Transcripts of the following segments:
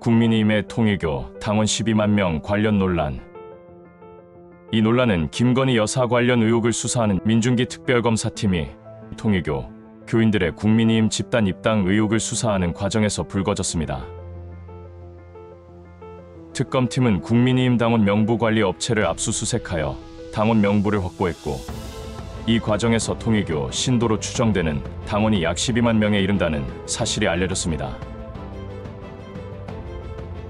국민의힘의 통일교 당원 12만 명 관련 논란. 이 논란은 김건희 여사 관련 의혹을 수사하는 민중기 특별검사팀이 통일교 교인들의 국민의힘 집단 입당 의혹을 수사하는 과정에서 불거졌습니다. 특검팀은 국민의힘 당원 명부 관리 업체를 압수수색하여 당원 명부를 확보했고, 이 과정에서 통일교 신도로 추정되는 당원이 약 12만 명에 이른다는 사실이 알려졌습니다.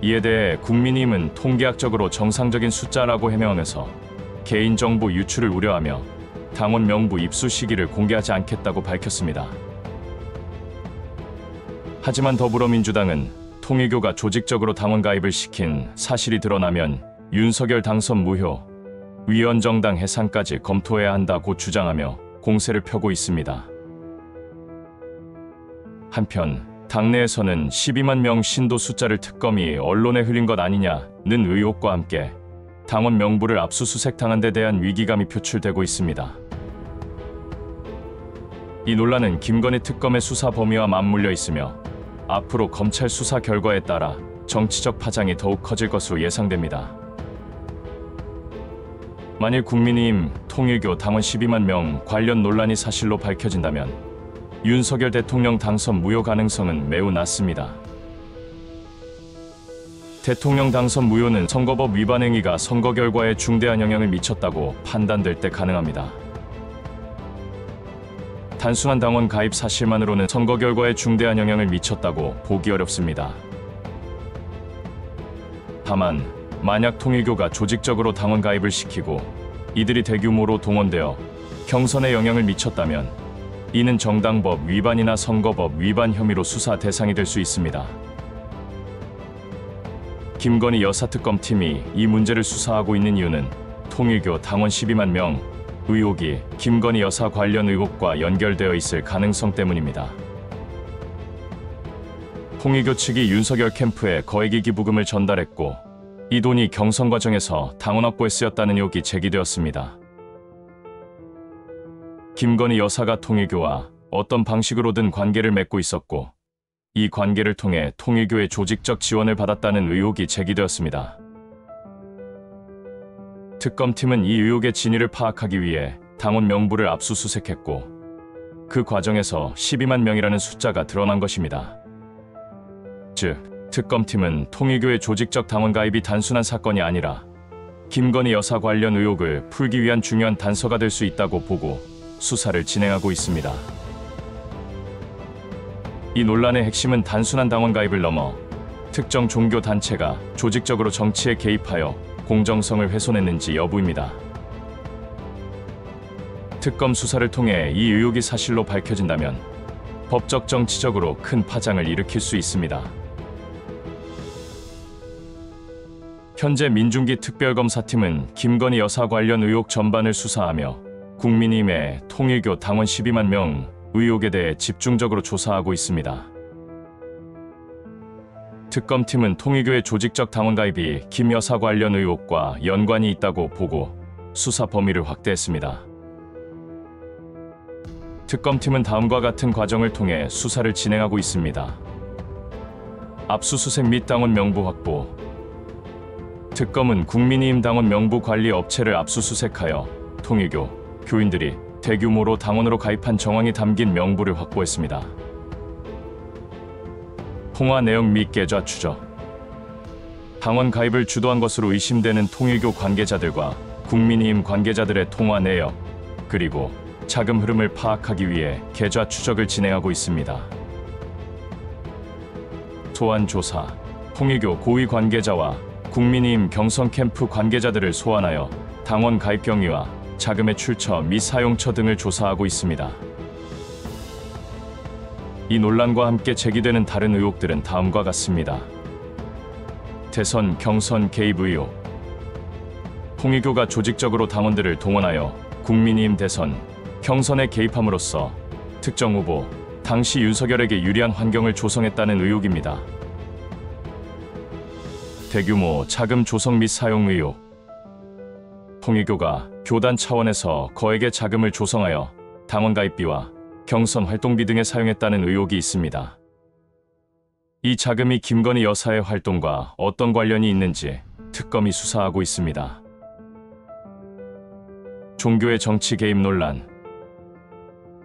이에 대해 국민의힘은 통계학적으로 정상적인 숫자라고 해명하면서 개인정보 유출을 우려하며 당원 명부 입수 시기를 공개하지 않겠다고 밝혔습니다. 하지만 더불어민주당은 통일교가 조직적으로 당원 가입을 시킨 사실이 드러나면 윤석열 당선 무효, 위헌정당 해산까지 검토해야 한다고 주장하며 공세를 펴고 있습니다. 한편 당내에서는 12만 명 신도 숫자를 특검이 언론에 흘린 것 아니냐는 의혹과 함께 당원 명부를 압수수색당한 데 대한 위기감이 표출되고 있습니다. 이 논란은 김건희 특검의 수사 범위와 맞물려 있으며 앞으로 검찰 수사 결과에 따라 정치적 파장이 더욱 커질 것으로 예상됩니다. 만일 국민의힘 통일교 당원 12만 명 관련 논란이 사실로 밝혀진다면 윤석열 대통령 당선 무효 가능성은 매우 낮습니다. 대통령 당선 무효는 선거법 위반 행위가 선거 결과에 중대한 영향을 미쳤다고 판단될 때 가능합니다. 단순한 당원 가입 사실만으로는 선거 결과에 중대한 영향을 미쳤다고 보기 어렵습니다. 다만 만약 통일교가 조직적으로 당원 가입을 시키고 이들이 대규모로 동원되어 경선에 영향을 미쳤다면 이는 정당법 위반이나 선거법 위반 혐의로 수사 대상이 될 수 있습니다. 김건희 여사특검팀이 이 문제를 수사하고 있는 이유는 통일교 당원 12만 명 의혹이 김건희 여사 관련 의혹과 연결되어 있을 가능성 때문입니다. 통일교 측이 윤석열 캠프에 거액의 기부금을 전달했고, 이 돈이 경선 과정에서 당원 확보에 쓰였다는 의혹이 제기되었습니다. 김건희 여사가 통일교와 어떤 방식으로든 관계를 맺고 있었고, 이 관계를 통해 통일교의 조직적 지원을 받았다는 의혹이 제기되었습니다. 특검팀은 이 의혹의 진위를 파악하기 위해 당원 명부를 압수수색했고, 그 과정에서 12만 명이라는 숫자가 드러난 것입니다. 즉, 특검팀은 통일교의 조직적 당원 가입이 단순한 사건이 아니라 김건희 여사 관련 의혹을 풀기 위한 중요한 단서가 될 수 있다고 보고 수사를 진행하고 있습니다. 이 논란의 핵심은 단순한 당원 가입을 넘어 특정 종교 단체가 조직적으로 정치에 개입하여 공정성을 훼손했는지 여부입니다. 특검 수사를 통해 이 의혹이 사실로 밝혀진다면 법적 정치적으로 큰 파장을 일으킬 수 있습니다. 현재 민중기 특별검사팀은 김건희 여사 관련 의혹 전반을 수사하며 국민의힘의 통일교 당원 12만 명 의혹에 대해 집중적으로 조사하고 있습니다. 특검팀은 통일교의 조직적 당원 가입이 김 여사 관련 의혹과 연관이 있다고 보고 수사 범위를 확대했습니다. 특검팀은 다음과 같은 과정을 통해 수사를 진행하고 있습니다. 압수수색 및 당원 명부 확보. 특검은 국민의힘 당원 명부 관리 업체를 압수수색하여 통일교 교인들이 대규모로 당원으로 가입한 정황이 담긴 명부를 확보했습니다. 통화 내용 및 계좌 추적. 당원 가입을 주도한 것으로 의심되는 통일교 관계자들과 국민의힘 관계자들의 통화 내역, 그리고 자금 흐름을 파악하기 위해 계좌 추적을 진행하고 있습니다. 소환 조사. 통일교 고위 관계자와 국민의힘 경선 캠프 관계자들을 소환하여 당원 가입 경위와 자금의 출처 및 사용처 등을 조사하고 있습니다. 이 논란과 함께 제기되는 다른 의혹들은 다음과 같습니다. 대선, 경선 개입 의혹. 통일교가 조직적으로 당원들을 동원하여 국민의힘 대선, 경선에 개입함으로써 특정 후보, 당시 윤석열에게 유리한 환경을 조성했다는 의혹입니다. 대규모 자금 조성 및 사용 의혹. 통일교가 교단 차원에서 거액의 자금을 조성하여 당원 가입비와 경선 활동비 등에 사용했다는 의혹이 있습니다. 이 자금이 김건희 여사의 활동과 어떤 관련이 있는지 특검이 수사하고 있습니다. 종교의 정치 개입 논란.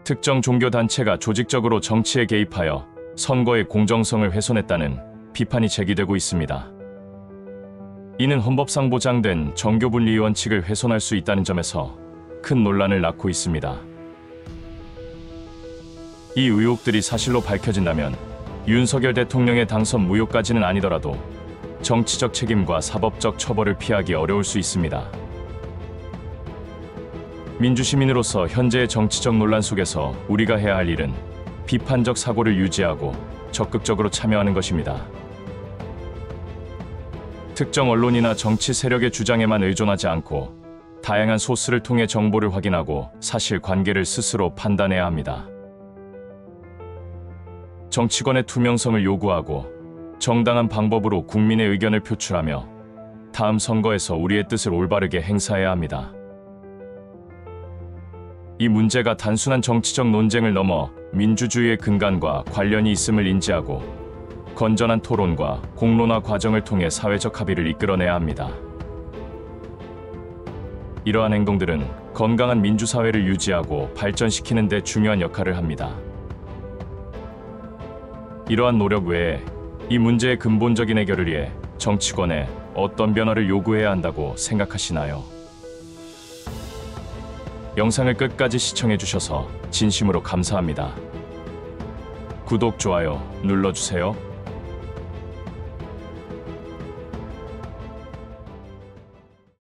특정 종교단체가 조직적으로 정치에 개입하여 선거의 공정성을 훼손했다는 비판이 제기되고 있습니다. 이는 헌법상 보장된 정교분리 원칙을 훼손할 수 있다는 점에서 큰 논란을 낳고 있습니다. 이 의혹들이 사실로 밝혀진다면 윤석열 대통령의 당선 무효까지는 아니더라도 정치적 책임과 사법적 처벌을 피하기 어려울 수 있습니다. 민주시민으로서 현재의 정치적 논란 속에서 우리가 해야 할 일은 비판적 사고를 유지하고 적극적으로 참여하는 것입니다. 특정 언론이나 정치 세력의 주장에만 의존하지 않고 다양한 소스를 통해 정보를 확인하고 사실관계를 스스로 판단해야 합니다. 정치권의 투명성을 요구하고 정당한 방법으로 국민의 의견을 표출하며 다음 선거에서 우리의 뜻을 올바르게 행사해야 합니다. 이 문제가 단순한 정치적 논쟁을 넘어 민주주의의 근간과 관련이 있음을 인지하고 건전한 토론과 공론화 과정을 통해 사회적 합의를 이끌어내야 합니다. 이러한 행동들은 건강한 민주사회를 유지하고 발전시키는 데 중요한 역할을 합니다. 이러한 노력 외에 이 문제의 근본적인 해결을 위해 정치권에 어떤 변화를 요구해야 한다고 생각하시나요? 영상을 끝까지 시청해주셔서 진심으로 감사합니다. 구독, 좋아요 눌러주세요.